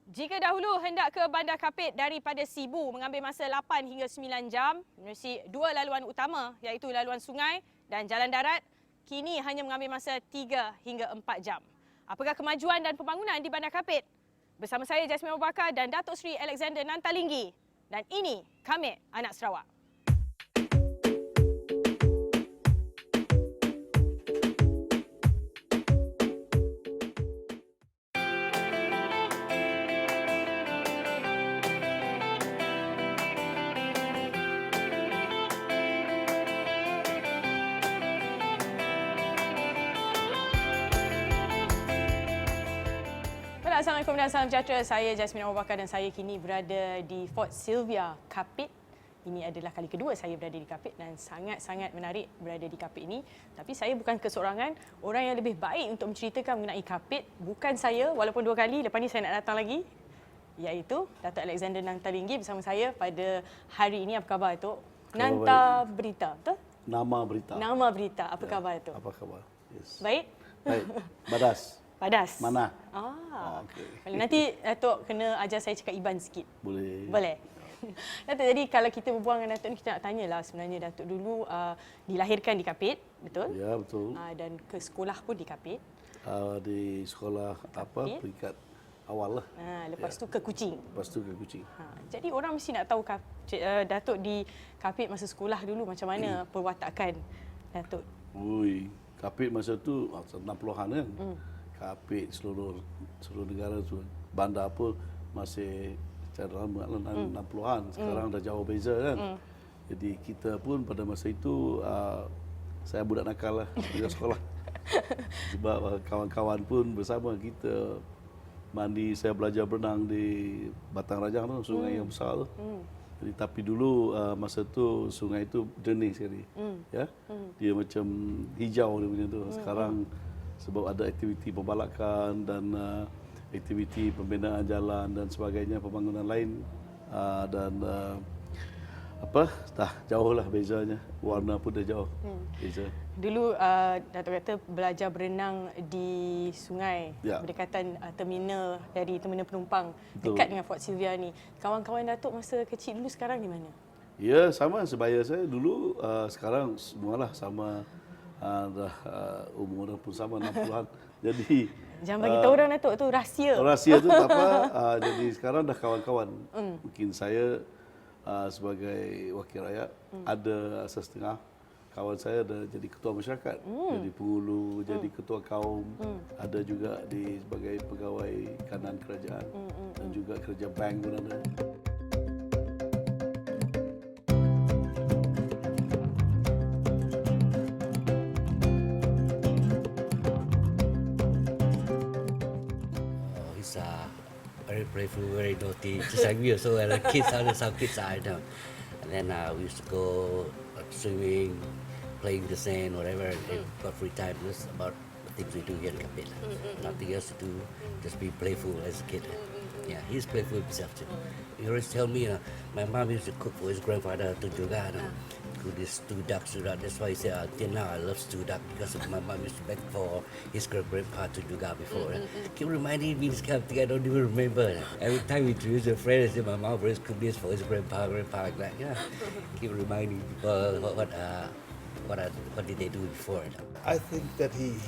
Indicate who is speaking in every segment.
Speaker 1: Jika dahulu hendak ke Bandar Kapit daripada Sibu mengambil masa 8 hingga 9 jam, menerusi dua laluan utama iaitu laluan sungai dan jalan darat, kini hanya mengambil masa 3 hingga 4 jam. Apakah kemajuan dan pembangunan di Bandar Kapit? Bersama saya Jasmine Abu Bakar dan Datuk Seri Alexander Nantalinggi. Dan ini Kamit Anak Sarawak. Assalamualaikum dan salam sejahtera. Saya Jasmine Abu Bakar dan saya kini berada di Fort Sylvia, Kapit. Ini adalah kali kedua saya berada di Kapit dan sangat-sangat menarik berada di Kapit ini. Tapi saya bukan keseorangan. Orang yang lebih baik untuk menceritakan mengenai Kapit bukan saya, walaupun 2 kali. Lepas ni saya nak datang lagi. Iaitu Datuk Alexander Nantalinggi bersama saya pada hari ini. Apa khabar, Datuk? Nanta Berita, betul?
Speaker 2: Nama Berita.
Speaker 1: Nama Berita. Apa khabar, Datuk?
Speaker 2: Apa khabar? Yes.
Speaker 1: Baik?
Speaker 2: Baik. Badas.
Speaker 1: Padas.
Speaker 2: Mana?
Speaker 1: Okay. Nanti Datuk kena ajar saya cakap Iban sikit.
Speaker 2: Boleh.
Speaker 1: Boleh. Datuk, jadi kalau kita berbual dengan Datuk ni, kita nak tanyalah sebenarnya Datuk dulu dilahirkan di Kapit, betul?
Speaker 2: Ya, betul.
Speaker 1: Dan ke sekolah pun di Kapit.
Speaker 2: Di sekolah
Speaker 1: Kapit.
Speaker 2: peringkat awal lah.
Speaker 1: Lepas tu ke Kuching.
Speaker 2: Lepas tu ke Kuching.
Speaker 1: Jadi orang mesti nak tahu Datuk di Kapit masa sekolah dulu macam mana perwatakan Datuk.
Speaker 2: Ui, Kapit masa tu 60-an kan. Kapit seluruh negara tu, bandar apa masih secara lama 60-an. Sekarang dah jauh beza kan. Jadi kita pun pada masa itu saya budak nakal lah di sekolah. Sebab kawan-kawan pun bersama kita mandi, saya belajar berenang di Batang Rajang tu, sungai yang besar tu. Jadi, tapi dulu masa tu sungai itu jernih sekali. Ya. Dia macam hijau dia punya tu. Sekarang sebab ada aktiviti pembalakan dan aktiviti pembinaan jalan dan sebagainya, pembangunan lain dan dah jauh lah bezanya, warna pun dah jauh beza.
Speaker 1: Dulu Datuk kata belajar berenang di sungai, berdekatan terminal penumpang. Betul. Dekat dengan Fort Sylvia ni. Kawan-kawan Datuk masa kecil dulu sekarang di mana?
Speaker 2: Ya, sama sebaya saya dulu, sekarang semualah sama. Dah umur pun sama 60-an. Jadi
Speaker 1: jangan bagi tahu orang, Datuk, tu rahsia.
Speaker 2: Rahsia tu tak apa. Jadi sekarang dah kawan-kawan. Mungkin saya sebagai wakil rakyat ada setengah kawan saya dah jadi ketua masyarakat, jadi penghulu, jadi ketua kaum, ada juga sebagai pegawai kanan kerajaan dan juga kerja bank pun ada.
Speaker 3: Very playful, very naughty, just like we also as kids, some kids are now. And then we used to go swimming, playing the sand, whatever. If got free time, just about the things we do here in Kapit. Nothing else to do, just be playful as a kid. Yeah, he's playful himself too. He always tell me, my mom used to cook for his grandfather to juga. Cook this stew duck. That's why he said, until now I love stew duck because my mom used to make for his grandpa to juga before. Keep reminding me this kind of thing I don't even remember. Every time we introduce a friend, I say my mom always cook this for his grandpa like that. Yeah, keep reminding people what did they do before.
Speaker 4: I think that he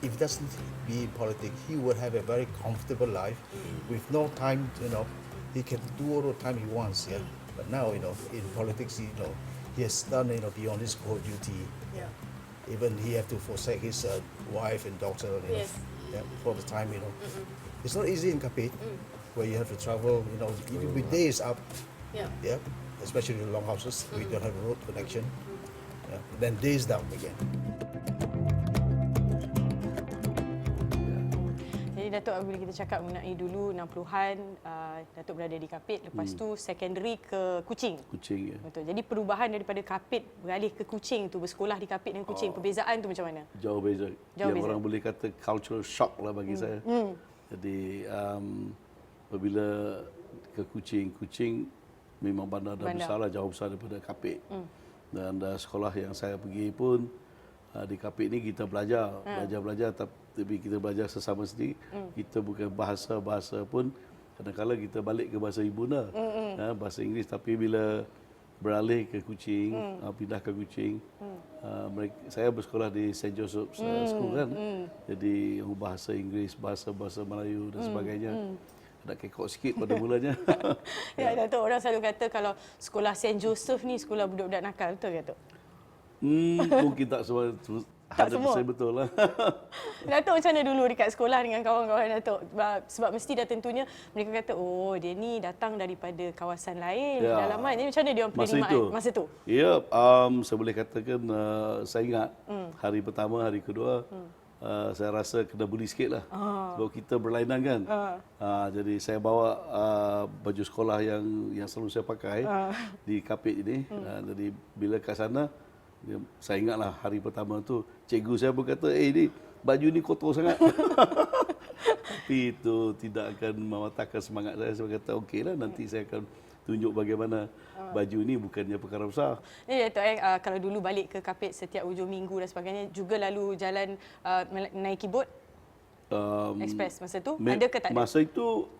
Speaker 4: if he doesn't be in politics, he would have a very comfortable life with no time. He can do all the time he wants. Yeah, but now in politics, he has done beyond his core duty.
Speaker 1: Yeah.
Speaker 4: Even he have to forsake his wife and daughter.
Speaker 1: Yes.
Speaker 4: For the time. It's not easy in Kapit, where you have to travel. Even with days up. Yeah. Especially the long houses, we don't have a road connection. Then days down again.
Speaker 1: Jadi Datuk, bila kita cakap mengenai dulu 60-an, Datuk berada di Kapit, lepas tu secondary ke Kuching.
Speaker 2: Kuching, ya.
Speaker 1: Betul. Jadi perubahan daripada Kapit beralih ke Kuching tu, bersekolah di Kapit dan Kuching, perbezaan tu macam mana?
Speaker 2: Jauh beza.
Speaker 1: Jauh beza.
Speaker 2: Orang boleh kata cultural shock lah bagi saya. Jadi apabila ke Kuching memang bandar dah besar lah, jauh besar daripada Kapit. Dan sekolah yang saya pergi pun di Kapit ni kita belajar, tapi kita belajar sesama sendiri. Kita bukan bahasa pun kadang-kadang kita balik ke bahasa ibu dah, bahasa Inggeris. Tapi bila beralih ke Kuching, pindah ke Kuching, saya bersekolah di St. Joseph's School kan, jadi bahasa Inggeris, bahasa Melayu dan sebagainya. Ada kekok sikit pada mulanya.
Speaker 1: Ya, Datuk, orang selalu kata kalau sekolah St. Joseph ni sekolah budak-budak nakal, betul ke Datuk?
Speaker 2: Mungkin tak semua.
Speaker 1: Tak semua?
Speaker 2: Betul lah.
Speaker 1: Datuk macam mana dulu dekat sekolah dengan kawan-kawan Datuk? Sebab mesti dah tentunya mereka kata, oh dia ni datang daripada kawasan lain,
Speaker 2: Ya.
Speaker 1: dalaman. Jadi macam mana dia orang penerimaan masa tu?
Speaker 2: Ya, saya boleh katakan saya ingat hari pertama, hari kedua, saya rasa kena bully sikit lah. Sebab kita berlainan kan. Jadi saya bawa baju sekolah yang selalu saya pakai di Kapit ini. Jadi bila kat sana, saya ingatlah hari pertama tu, cikgu saya pun kata, ni baju ni kotor sangat. Tapi itu tidak akan mematahkan semangat saya. Saya kata, okeylah, nanti saya akan tunjuk bagaimana baju ni bukannya perkara besar.
Speaker 1: Ya, Datuk, kalau dulu balik ke Kapit setiap hujung minggu dan sebagainya, juga lalu jalan naiki bot Express masa tu, ada ke tak ada?
Speaker 2: Masa itu,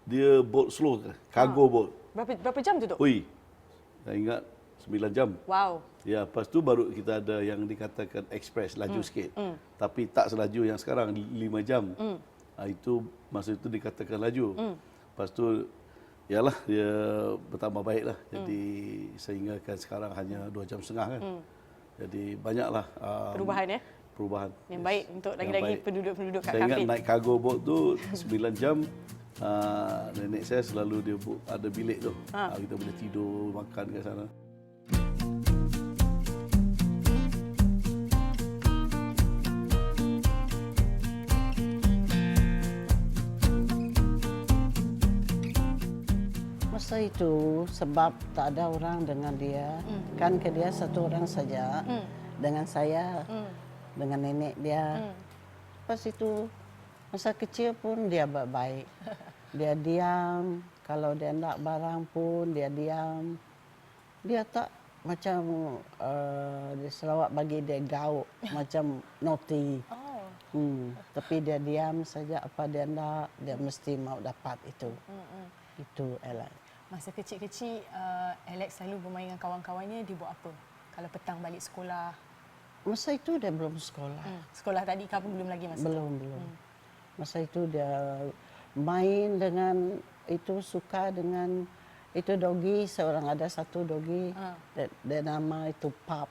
Speaker 2: dia boat slow, cargo boat.
Speaker 1: Berapa jam tu, Tok?
Speaker 2: Ui, saya ingat 9 jam.
Speaker 1: Wow.
Speaker 2: Ya, lepas tu baru kita ada yang dikatakan express, laju sikit. Tapi tak selaju yang sekarang, 5 jam. Itu masa itu dikatakan laju. Lepas tu, yalah, dia bertambah baik lah. Jadi, sehinggakan sekarang hanya 2 jam setengah kan. Jadi, banyaklah
Speaker 1: Perubahan
Speaker 2: perubahan.
Speaker 1: yang baik untuk lagi-lagi penduduk-penduduk kat
Speaker 2: Saya ingat
Speaker 1: Kapit.
Speaker 2: naik cargo boat tu 9 jam. Nenek saya selalu dia ada bilik tu. Kita boleh tidur, makan kat sana.
Speaker 5: Masa itu sebab tak ada orang dengan dia, kan ke dia satu orang saja, dengan saya, dengan nenek dia. Lepas itu masa kecil pun dia baik. Dia diam, kalau dia nak barang pun dia diam. Dia tak macam di Sarawak bagi dia gauk, macam naughty. Tapi dia diam saja, apa dia nak, dia mesti mau dapat itu. Itu Alex.
Speaker 1: Masa kecil-kecil, Alex selalu bermain dengan kawan-kawannya, dia buat apa? Kalau petang balik sekolah?
Speaker 5: Masa itu dia belum sekolah.
Speaker 1: Sekolah tadi kau pun belum lagi masa
Speaker 5: Belum. Masa itu dia main dengan itu, suka dengan itu dogi, seorang ada satu dogi, dia nama itu Pap,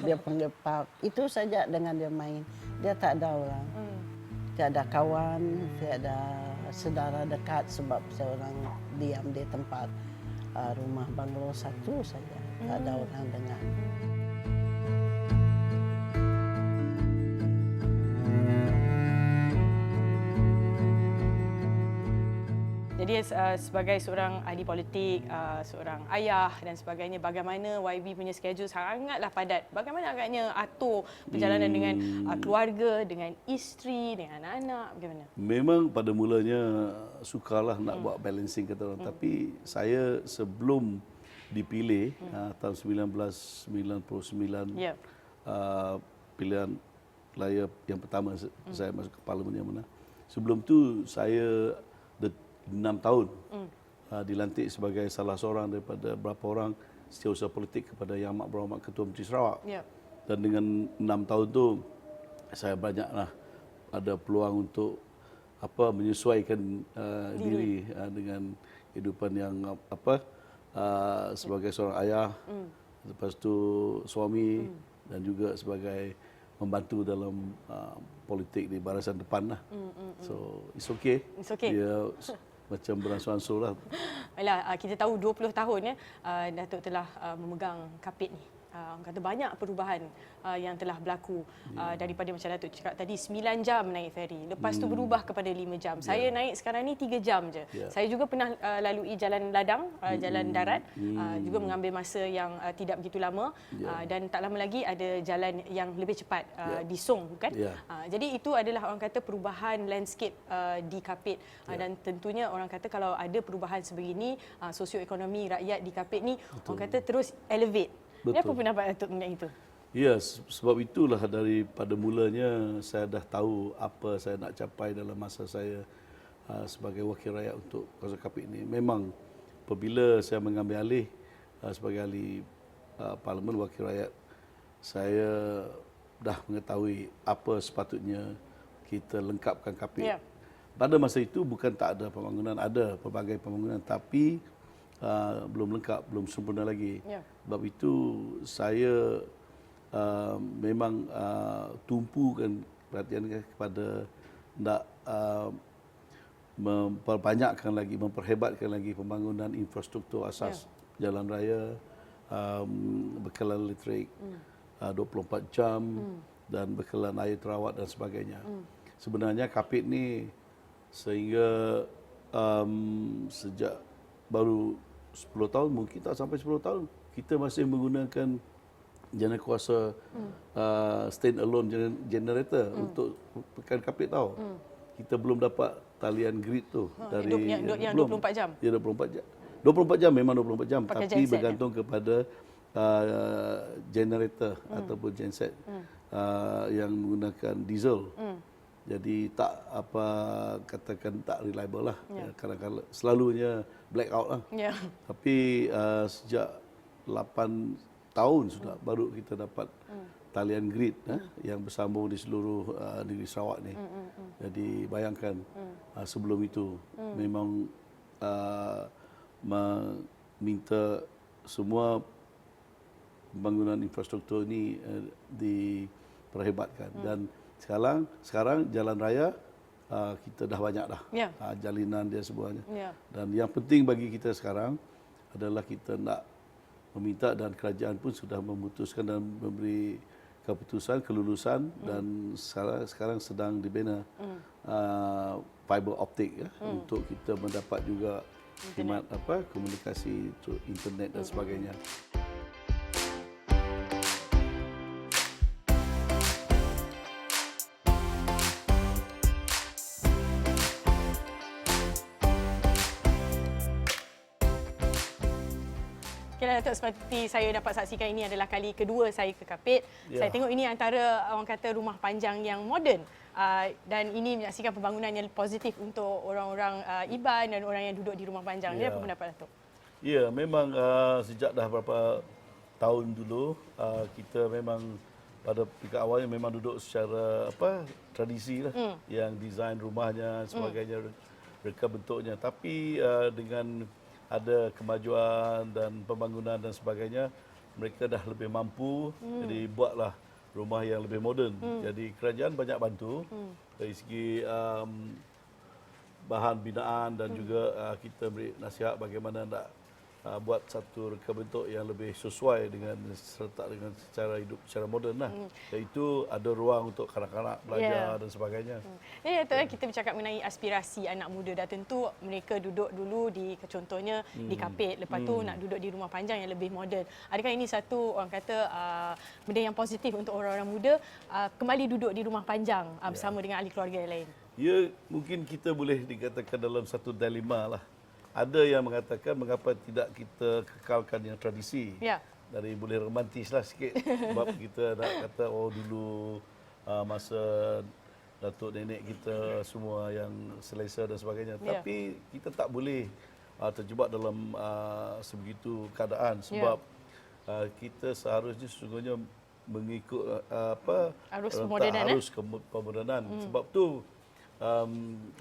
Speaker 5: dia panggil Pap. Itu saja dengan dia main. Dia tak ada orang, tidak ada kawan, tidak ada saudara dekat sebab seorang diam di tempat rumah banglo satu saja, tak ada orang dengar.
Speaker 1: Jadi sebagai seorang ahli politik, seorang ayah dan sebagainya, bagaimana YB punya schedule sangatlah padat. Bagaimana agaknya atur perjalanan dengan keluarga, dengan isteri, dengan anak-anak, bagaimana?
Speaker 2: Memang pada mulanya sukalah nak buat balancing kata orang. Tapi saya sebelum dipilih tahun 1999,
Speaker 1: Ya.
Speaker 2: Pilihan raya yang pertama saya masuk ke parlimen yang mana. Sebelum tu saya 6 tahun dilantik sebagai salah seorang daripada berapa orang setiausaha politik kepada Yang Amat Berhormat Ketua Menteri Sarawak.
Speaker 1: Ya.
Speaker 2: Dan dengan 6 tahun tu saya banyaklah ada peluang untuk menyesuaikan diri dengan kehidupan yang sebagai seorang ayah, lepas tu suami dan juga sebagai membantu dalam politik di barisan depan lah. So it's okay.
Speaker 1: It's okay.
Speaker 2: Dia macam beransur-ansur lah.
Speaker 1: Alah, kita tahu 20 tahun Datuk telah memegang Kapit ni. Orang kata banyak perubahan yang telah berlaku daripada macam Datuk cakap tadi 9 jam naik feri. Lepas tu berubah kepada 5 jam. Saya naik sekarang ni 3 jam je. Saya juga pernah lalui jalan ladang, jalan darat, juga mengambil masa yang tidak begitu lama dan tak lama lagi ada jalan yang lebih cepat di Song, bukan? Jadi itu adalah orang kata perubahan landscape di Kapit dan tentunya orang kata kalau ada perubahan sebegini sosioekonomi rakyat di Kapit ni orang kata terus elevate. Betul. Apa pendapat Datuk mengenai itu?
Speaker 2: Ya, sebab itulah daripada mulanya saya dah tahu apa saya nak capai dalam masa saya sebagai wakil rakyat untuk kawasan Kapit ini. Memang apabila saya mengambil alih sebagai ahli Parlimen Wakil Rakyat, saya dah mengetahui apa sepatutnya kita lengkapkan Kapit.
Speaker 1: Ya.
Speaker 2: Pada masa itu bukan tak ada pembangunan, ada pelbagai pembangunan, tapi belum lengkap, belum sempurna lagi.
Speaker 1: Ya.
Speaker 2: Sebab itu saya memang tumpukan perhatian kepada nak memperbanyakkan lagi, memperhebatkan lagi pembangunan infrastruktur asas jalan raya, bekalan elektrik 24 jam dan bekalan air terawat dan sebagainya. Sebenarnya Kapit ni sehingga sejak baru 10 tahun, mungkin tak sampai 10 tahun, kita masih menggunakan jana kuasa stand alone generator untuk pekan Kapit tahu. Kita belum dapat talian grid tu dari
Speaker 1: yang
Speaker 2: belum.
Speaker 1: 24 jam.
Speaker 2: Ya 24 jam. 24 jam memang 24 jam,
Speaker 1: Pakai
Speaker 2: tapi
Speaker 1: genset,
Speaker 2: bergantung kepada generator ataupun genset yang menggunakan diesel. Jadi tak apa katakan tak reliable lah. Kadang-kadang selalunya blackout lah.
Speaker 1: Ya.
Speaker 2: Tapi sejak 8 tahun sudah baru kita dapat talian grid yang bersambung di seluruh negeri Sarawak ni. Jadi bayangkan sebelum itu memang meminta semua pembangunan infrastruktur ini diperhebatkan dan sekarang jalan raya kita dah banyak dah.
Speaker 1: Ya.
Speaker 2: Jalinan dia semuanya.
Speaker 1: Ya.
Speaker 2: Dan yang penting bagi kita sekarang adalah kita nak meminta dan kerajaan pun sudah memutuskan dan memberi keputusan kelulusan dan sekarang sedang dibina fiber optik untuk kita mendapat juga khidmat komunikasi internet dan sebagainya.
Speaker 1: Okay, Datuk, seperti saya dapat saksikan ini adalah kali kedua saya ke Kapit. Saya tengok ini antara orang kata rumah panjang yang moden dan ini menyaksikan pembangunan yang positif untuk orang-orang Iban dan orang yang duduk di rumah panjang. Ini apa pendapat Datuk?
Speaker 2: Ya, memang sejak dah berapa tahun dulu kita memang pada peringkat awalnya memang duduk secara tradisi lah, yang desain rumahnya sebagainya, reka bentuknya. Tapi dengan ada kemajuan dan pembangunan dan sebagainya, mereka dah lebih mampu, jadi buatlah rumah yang lebih moden. Jadi kerajaan banyak bantu dari segi bahan binaan dan juga kita beri nasihat bagaimana nak buat satu reka bentuk yang lebih sesuai dengan serta dengan cara hidup secara moden lah. Iaitu ada ruang untuk kanak-kanak belajar dan sebagainya.
Speaker 1: Ya, Datuk, kita bercakap mengenai aspirasi anak muda. Dah tentu mereka duduk dulu di contohnya di Kapit, lepas tu nak duduk di rumah panjang yang lebih moden. Adakah ini satu orang kata benda yang positif untuk orang-orang muda kembali duduk di rumah panjang bersama dengan ahli keluarga yang lain?
Speaker 2: Ya, mungkin kita boleh dikatakan dalam satu dilema lah. Ada yang mengatakan mengapa tidak kita kekalkan yang tradisi.
Speaker 1: Ya.
Speaker 2: Dari boleh romantis lah sikit. Sebab kita nak kata dulu masa datuk nenek kita semua yang selesa dan sebagainya.
Speaker 1: Ya.
Speaker 2: Tapi kita tak boleh terjebak dalam sebegitu keadaan. Sebab kita seharusnya sesungguhnya mengikut
Speaker 1: Arus kemodenan.
Speaker 2: arus kemodenan. Sebab tu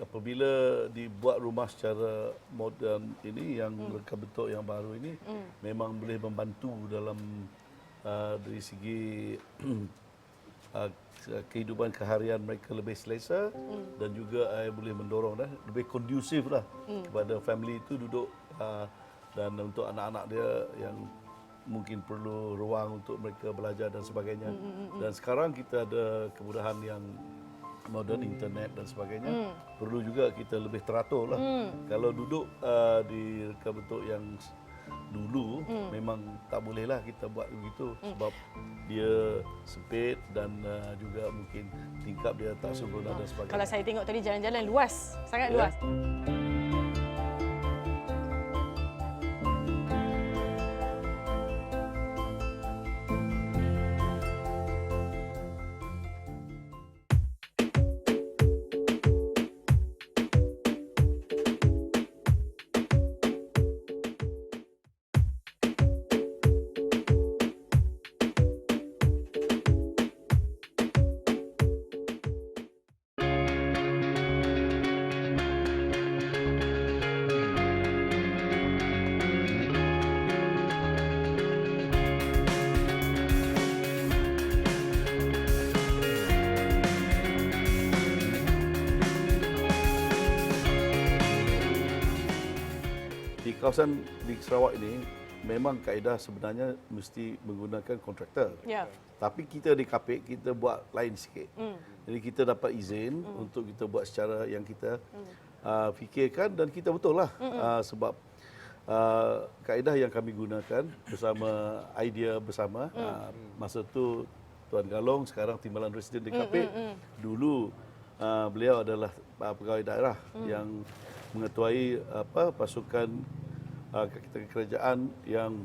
Speaker 2: apabila dibuat rumah secara moden ini yang reka bentuk yang baru ini memang boleh membantu dalam dari segi kehidupan keharian mereka lebih selesa dan juga boleh mendorong lebih kondusif lah kepada family itu duduk dan untuk anak-anak dia yang mungkin perlu ruang untuk mereka belajar dan sebagainya. Dan sekarang kita ada kemudahan yang modern, internet dan sebagainya, perlu juga kita lebih teratur lah. Kalau duduk di reka bentuk yang dulu, memang tak bolehlah kita buat begitu sebab dia sempit dan juga mungkin tingkap dia tak sempurna dan sebagainya.
Speaker 1: Kalau saya tengok tadi jalan-jalan luas, sangat luas.
Speaker 2: di kawasan di Sarawak ini memang kaedah sebenarnya mesti menggunakan kontraktor.
Speaker 1: Ya.
Speaker 2: Tapi kita di Kapit kita buat lain sikit. Jadi kita dapat izin untuk kita buat secara yang kita fikirkan dan kita betul lah sebab kaedah yang kami gunakan bersama idea bersama masa tu Tuan Galong sekarang Timbalan Residen di Kapit. Dulu beliau adalah pegawai daerah yang mengetuai pasukan kerajaan yang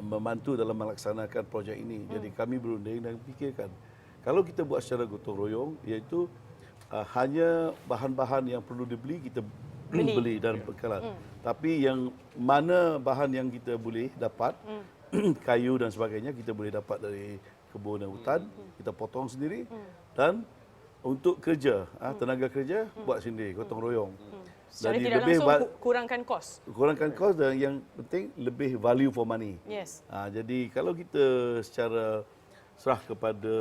Speaker 2: membantu dalam melaksanakan projek ini. Jadi kami berunding dan fikirkan kalau kita buat secara gotong royong iaitu hanya bahan-bahan yang perlu dibeli kita beli dan bekalan. Tapi yang mana bahan yang kita boleh dapat kayu dan sebagainya kita boleh dapat dari kebun dan hutan, kita potong sendiri dan untuk kerja, tenaga kerja buat sendiri gotong royong.
Speaker 1: Secara
Speaker 2: Jadi
Speaker 1: tidak
Speaker 2: lebih
Speaker 1: langsung kurangkan kos.
Speaker 2: kurangkan kos dan yang penting lebih value for money.
Speaker 1: Yes.
Speaker 2: Jadi kalau kita secara serah kepada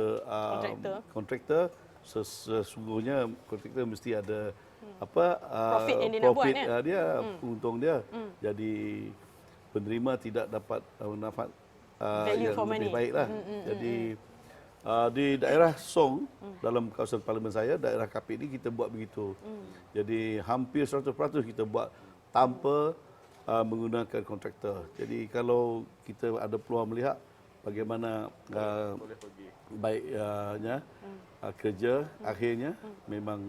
Speaker 2: kontraktor, sesungguhnya kontraktor mesti ada
Speaker 1: Profit yang dia nak buat, kan?
Speaker 2: dia untung dia. Jadi penerima tidak dapat mendapat
Speaker 1: Value
Speaker 2: yang
Speaker 1: for
Speaker 2: lebih
Speaker 1: money.
Speaker 2: baiklah. Jadi di daerah Song dalam kawasan parlimen saya, daerah Kapit ini kita buat begitu. Jadi hampir 100% kita buat tanpa menggunakan kontraktor. Jadi kalau kita ada peluang melihat bagaimana baiknya kerja akhirnya memang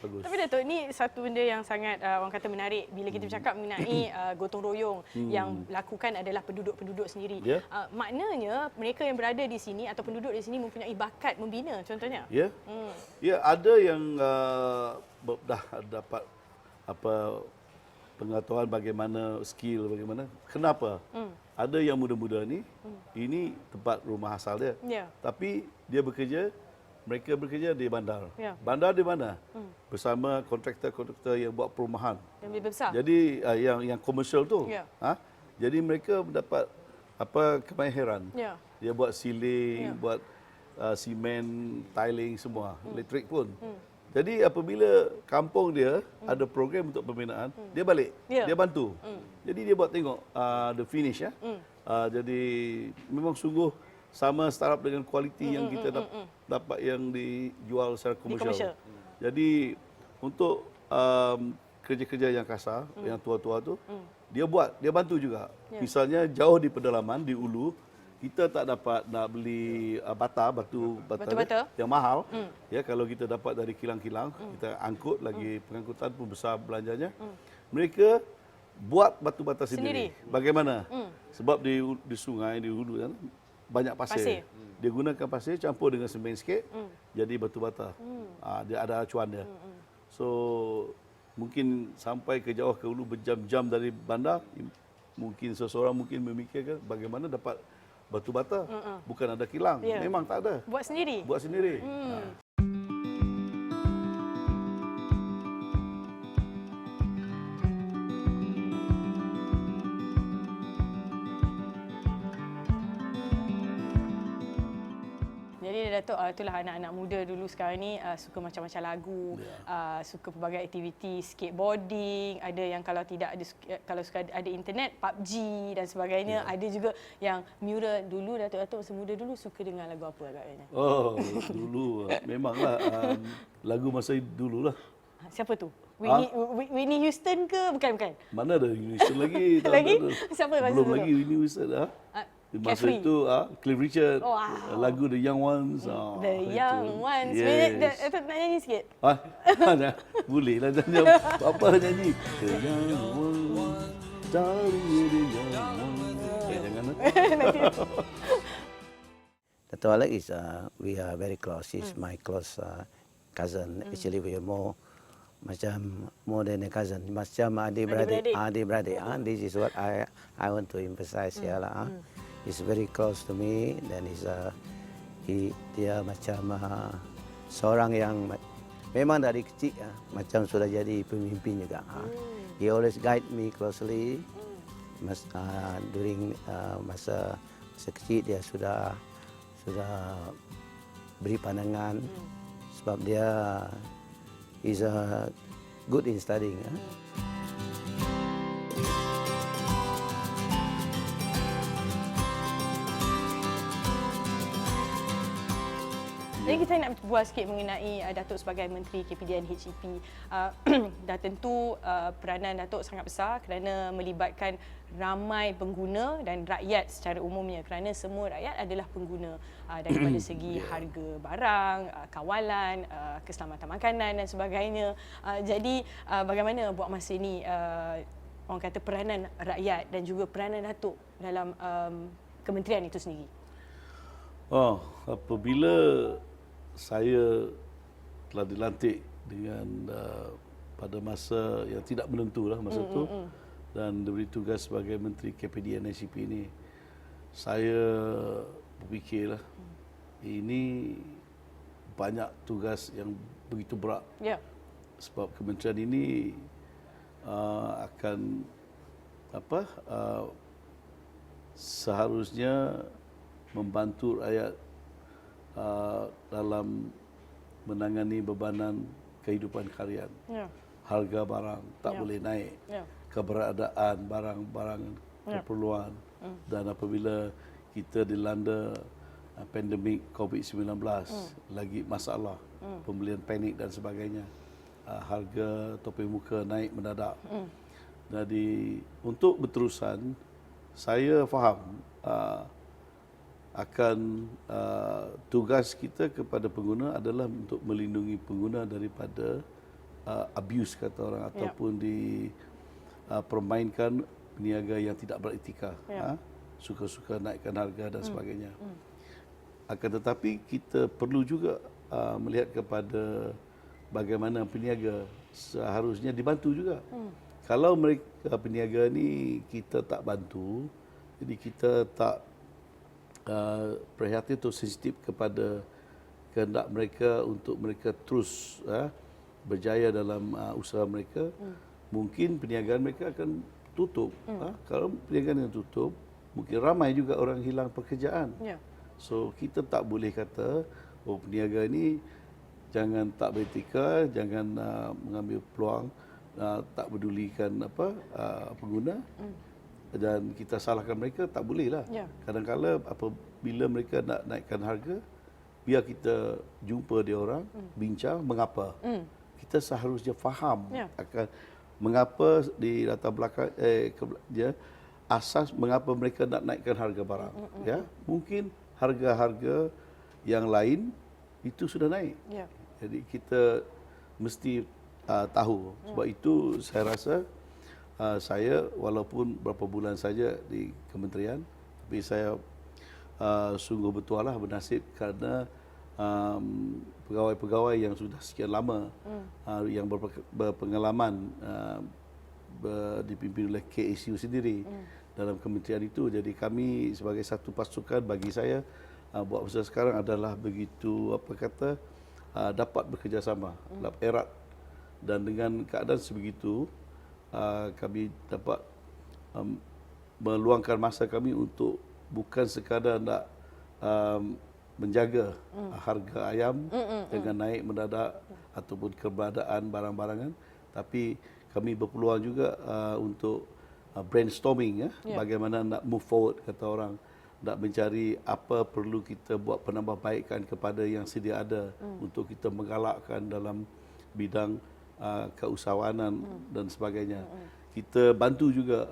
Speaker 2: bagus.
Speaker 1: Tapi Datuk, ini satu benda yang sangat orang kata menarik bila kita bercakap mengenai gotong royong yang lakukan adalah penduduk-penduduk sendiri.
Speaker 2: Ya.
Speaker 1: Maknanya mereka yang berada di sini atau penduduk di sini mempunyai bakat membina contohnya.
Speaker 2: Ya. Ya, ada yang dah dapat pengetahuan bagaimana skill bagaimana. Kenapa? Ada yang muda-muda ni ini tempat rumah asal dia.
Speaker 1: Ya.
Speaker 2: Tapi dia mereka bekerja di bandar.
Speaker 1: Ya.
Speaker 2: Bandar di mana? Bersama kontraktor-kontraktor yang buat perumahan.
Speaker 1: Yang lebih besar.
Speaker 2: Jadi yang komersial tu.
Speaker 1: Ya.
Speaker 2: Jadi mereka mendapat kemahiran.
Speaker 1: Ya.
Speaker 2: Dia buat ceiling,
Speaker 1: Ya.
Speaker 2: buat simen, tiling semua, elektrik pun. Jadi apabila kampung dia ada program untuk pembinaan, dia balik,
Speaker 1: Ya.
Speaker 2: dia bantu. Jadi dia buat tengok the finish ya. Jadi memang sungguh sama startup dengan kualiti yang kita dapat yang dijual secara komersial. Jadi untuk kerja-kerja yang kasar, yang tua-tua tu, dia bantu juga. Misalnya jauh di pedalaman, di ulu, kita tak dapat nak beli batu
Speaker 1: Bata-bata.
Speaker 2: yang mahal. Ya, kalau kita dapat dari kilang-kilang, kita angkut lagi, pengangkutan pun besar belanjanya. Mereka buat batu-bata sendiri. Bagaimana? Sebab di sungai, di hulu kan banyak pasir. Dia gunakan pasir campur dengan semen sikit, jadi batu bata. Dia ada acuan dia. So mungkin sampai ke jauh ke hulu berjam-jam dari bandar, mungkin seseorang memikirkan bagaimana dapat batu bata. Bukan ada kilang, memang tak ada.
Speaker 1: Buat sendiri.
Speaker 2: Buat sendiri.
Speaker 1: Jadi Datuk, itulah anak-anak muda dulu sekarang ni suka macam-macam lagu, suka pelbagai aktiviti, skateboarding, ada yang kalau suka ada internet, PUBG dan sebagainya. Ada juga yang mural. Dulu Datuk semuda dulu suka dengar lagu apa agaknya?
Speaker 2: Oh, dulu memanglah lagu masa dulu lah.
Speaker 1: Siapa tu? Whitney Houston ke? Bukan.
Speaker 2: Mana ada Whitney Houston lagi?
Speaker 1: Lagi? Siapa masa
Speaker 2: Belum
Speaker 1: dulu?
Speaker 2: lagi Whitney Houston. Masa
Speaker 1: Carefree.
Speaker 2: itu Cliff Richard,
Speaker 1: Wow.
Speaker 2: lagu The Young Ones.
Speaker 1: The Young Ones.
Speaker 2: Yes.
Speaker 1: Datuk nak nyanyi sikit?
Speaker 2: Boleh lah nyanyi. Apa nyanyi? The Young Ones, darling the Young Ones. Jangan lah.
Speaker 3: Dato' Alex is, we are very close. He's my close cousin. Actually, we are more than a cousin. Macam adik-beradik. This is what I want to emphasize here lah. He's very close to me. Then dia macam seorang yang memang dari kecil macam sudah jadi pemimpin juga. He always guide me closely. During masa kecil dia sudah beri pandangan sebab dia is good in studying.
Speaker 1: Jadi kita nak berbual sikit mengenai Datuk sebagai Menteri KPDN HEP. Dah tentu peranan Datuk sangat besar kerana melibatkan ramai pengguna dan rakyat secara umumnya, kerana semua rakyat adalah pengguna daripada segi harga barang, kawalan, keselamatan makanan dan sebagainya. Jadi bagaimana buat masa ini orang kata peranan rakyat dan juga peranan Datuk dalam kementerian itu sendiri?
Speaker 2: Apabila saya telah dilantik dengan pada masa yang tidak menentu lah masa itu, dan diberi tugas sebagai Menteri KPDN HEP ini, saya berfikirlah ini banyak tugas yang begitu berat.
Speaker 1: Ya.
Speaker 2: Sebab kementerian ini akan seharusnya membantu rakyat dalam menangani bebanan kehidupan harian.
Speaker 1: Ya.
Speaker 2: Harga barang tak boleh naik.
Speaker 1: Ya.
Speaker 2: Keberadaan barang-barang keperluan. Dan apabila kita dilanda pandemik COVID-19, lagi masalah pembelian panik dan sebagainya. Harga topeng muka naik mendadak. Jadi untuk berterusan, saya faham akan tugas kita kepada pengguna adalah untuk melindungi pengguna daripada abuse kata orang, ataupun permainkan peniaga yang tidak beretika, suka-suka naikkan harga dan sebagainya. Akan tetapi kita perlu juga melihat kepada bagaimana peniaga seharusnya dibantu juga. Kalau mereka peniaga ni kita tak bantu, jadi kita tak perhatian atau sensitif kepada kehendak mereka untuk mereka terus berjaya dalam usaha mereka, mungkin perniagaan mereka akan tutup. Kalau perniagaan yang tutup, mungkin ramai juga orang hilang pekerjaan.
Speaker 1: Ya.
Speaker 2: So kita tak boleh kata peniaga ini jangan tak beretika, jangan mengambil peluang, tak pedulikan pengguna, dan kita salahkan mereka, tak boleh lah.
Speaker 1: Ya.
Speaker 2: Kadang-kadang apabila mereka nak naikkan harga, biar kita jumpa dia orang, bincang mengapa. Kita seharusnya faham akan mengapa di latar belakang asas mengapa mereka nak naikkan harga barang. Ya, mungkin harga-harga yang lain itu sudah naik.
Speaker 1: Ya.
Speaker 2: Jadi kita mesti tahu. Sebab itu saya rasa saya walaupun berapa bulan saja di kementerian, tapi saya sungguh betul lah bernasib kerana pegawai-pegawai yang sudah sekian lama yang berpengalaman dipimpin oleh KSU sendiri dalam kementerian itu. Jadi kami sebagai satu pasukan, bagi saya buat masa sekarang adalah begitu dapat bekerjasama dalam erat, dan dengan keadaan sebegitu kami dapat meluangkan masa kami untuk bukan sekadar nak menjaga harga ayam dengan naik mendadak ataupun keberadaan barang-barangan, tapi kami berpeluang juga untuk brainstorming bagaimana nak move forward, kata orang, nak mencari apa perlu kita buat penambahbaikan kepada yang sedia ada untuk kita menggalakkan dalam bidang keusahawanan dan sebagainya. Kita bantu juga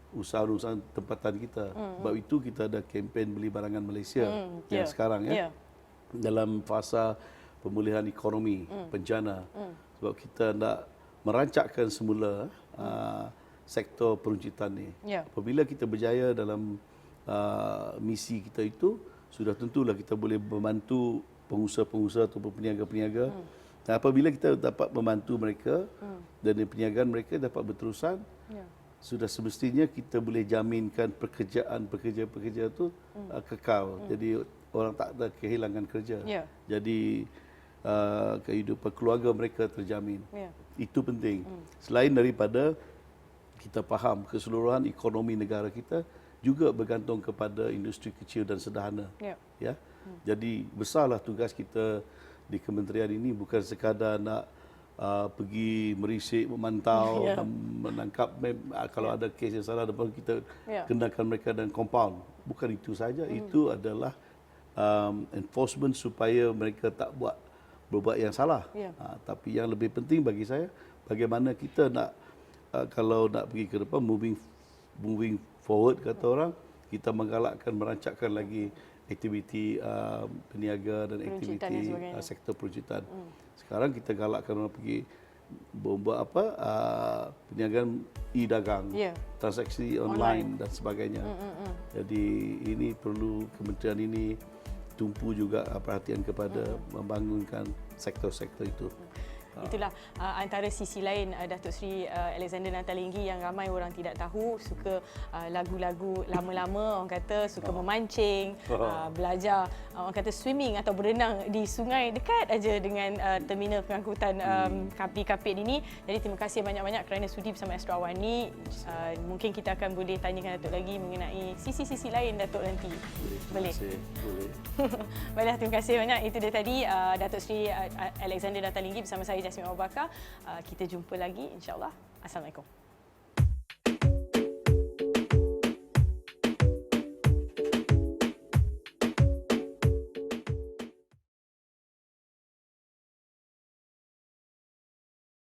Speaker 2: usaha-usaha tempatan kita. Sebab itu kita ada kempen beli barangan Malaysia yang sekarang dalam fasa pemulihan ekonomi bencana. Sebab kita nak merancakkan semula sektor peruncitan ni. Apabila kita berjaya dalam misi kita itu, sudah tentulah kita boleh membantu pengusaha-pengusaha ataupun peniaga-peniaga. Dan apabila kita dapat membantu mereka dan perniagaan mereka dapat berterusan, sudah semestinya kita boleh jaminkan pekerjaan pekerja-pekerja itu kekal. Jadi orang tak ada kehilangan kerja. Jadi kehidupan keluarga mereka terjamin. Itu penting. Selain daripada kita faham keseluruhan ekonomi negara kita juga bergantung kepada industri kecil dan sederhana. Ya. Jadi besarlah tugas kita di kementerian ini, bukan sekadar nak pergi merisik, memantau, menangkap kalau ada kes yang salah, dapat kita kenakan mereka dan compound. Bukan itu saja, itu adalah enforcement supaya mereka tak berbuat yang salah.
Speaker 1: Ya.
Speaker 2: Tapi yang lebih penting bagi saya, bagaimana kita nak kalau nak pergi ke depan, moving forward kata orang, kita menggalakkan, merancangkan lagi aktiviti peniaga dan
Speaker 1: Peruncitan dan
Speaker 2: aktiviti
Speaker 1: sebagainya.
Speaker 2: sektor peruncitan. Sekarang kita galakkan orang pergi membuat perniagaan e-dagang,
Speaker 1: Ya.
Speaker 2: transaksi online dan sebagainya. Jadi ini perlu kementerian ini tumpu juga perhatian kepada membangunkan sektor-sektor itu.
Speaker 1: Itulah antara sisi lain Datuk Seri Alexander Nathalinggi yang ramai orang tidak tahu, suka lagu-lagu lama-lama, orang kata suka memancing, belajar orang kata swimming atau berenang di sungai dekat aja dengan terminal pengangkutan kapit ini. Jadi terima kasih banyak-banyak kerana sudi bersama Astro Awan ni. Mungkin kita akan boleh tanyakan Datuk lagi mengenai sisi-sisi lain Datuk nanti. Boleh?
Speaker 2: Boleh.
Speaker 1: Baiklah, terima kasih banyak. Itu dia tadi Datuk Seri Alexander Nathalinggi bersama saya Jasmine Abu Bakar. Kita jumpa lagi insya-Allah. Assalamualaikum.